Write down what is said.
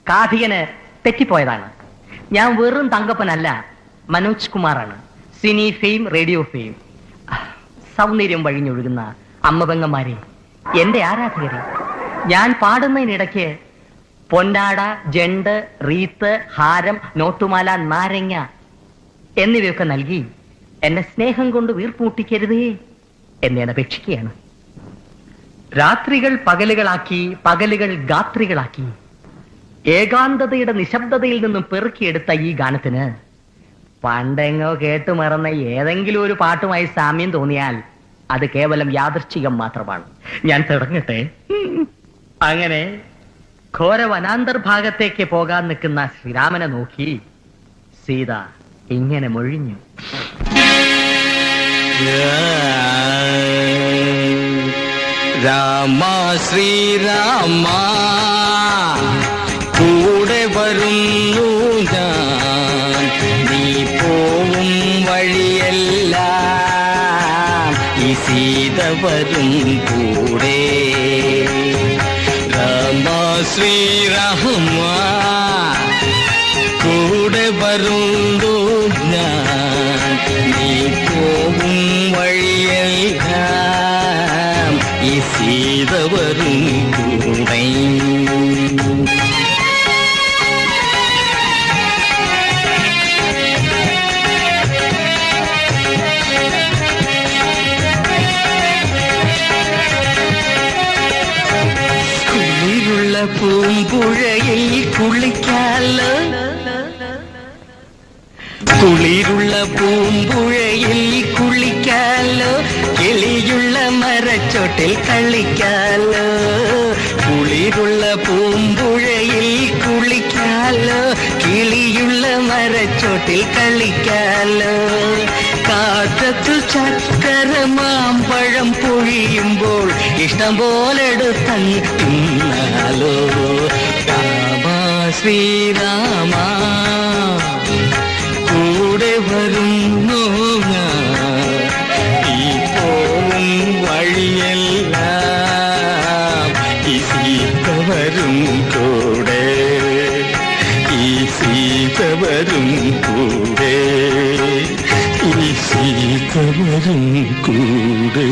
കാഥികന് തെറ്റിപ്പോയതാണ്. ഞാൻ വെറും തങ്കപ്പനല്ല, മനോജ് കുമാറാണ്. Cine fame, radio fame. സൗന്ദര്യം വഴിഞ്ഞൊഴുകുന്ന അമ്മപെങ്ങന്മാരെ, എന്റെ ആരാധകരെ, ഞാൻ പാടുന്നതിനിടയ്ക്ക് പൊന്നാട, ജണ്ട്, റീത്ത്, ഹാരം, നോട്ടുമാല, നാരങ്ങ എന്നിവയൊക്കെ നൽകി എന്നെ സ്നേഹം കൊണ്ട് വീർപ്പൂട്ടിക്കരുതേ എന്നെ അപേക്ഷിക്കുകയാണ്. രാത്രികൾ പകലുകളാക്കി, പകലുകൾ ഗാത്രികളാക്കി, ഏകാന്തതയുടെ നിശബ്ദതയിൽ നിന്നും പെറുക്കിയെടുത്ത ഈ ഗാനത്തിന് പണ്ടെങ്ങോ കേട്ടു മറന്ന ഏതെങ്കിലും ഒരു പാട്ടുമായി സാമ്യം തോന്നിയാൽ അത് കേവലം യാദൃശ്ചികം മാത്രമാണ്. ഞാൻ തുടങ്ങട്ടെ. അങ്ങനെ ഘോര വനാന്തർഭാഗത്തേക്ക് പോകാൻ നിൽക്കുന്ന ശ്രീരാമനെ നോക്കി സീത ഇങ്ങനെ മൊഴിഞ്ഞു. രാമ ശ്രീരാമ കൂടെ വരുന്നു ഞാൻ, നീ പോവും വഴിയെല്ലാം ഈ സീത വരും കൂടെ. രാമ ശ്രീരാമ കൂടെ വരുന്നു ഞാൻ, നീ പോവും വഴിയെല്ലാം ഈ സീത വരും കൂടെ. കുളിരുള്ള പൂമ്പുഴയിൽ കുളിക്കാലോ, കുളിരുള്ള പൂമ്പുഴയിൽ കുളിക്കാലോ, കിളിയുള്ള മരച്ചോട്ടിൽ കളിക്കാലോ. കുളിരുള്ള പൂമ്പുഴയിൽ കുളിക്കാലോ, കിളിയുള്ള മരച്ചോട്ടിൽ കളിക്കാലോ. കാറ്റത്തു ചക്കര മാമ്പഴം പൊഴിയുമ്പോൾ ഇഷ്ടം പോലെടുത്തങ്ങ് തിന്നാലോ. രാമ ശ്രീരാമ കൂടെ വരുന്നു ഞാൻ, ഈ പോവും വഴിയെല്ലാം ഈ സീത വരും കൂടെ, ഈ സീത വരും കൂടെ, ഈ സീത വരും കൂടെ.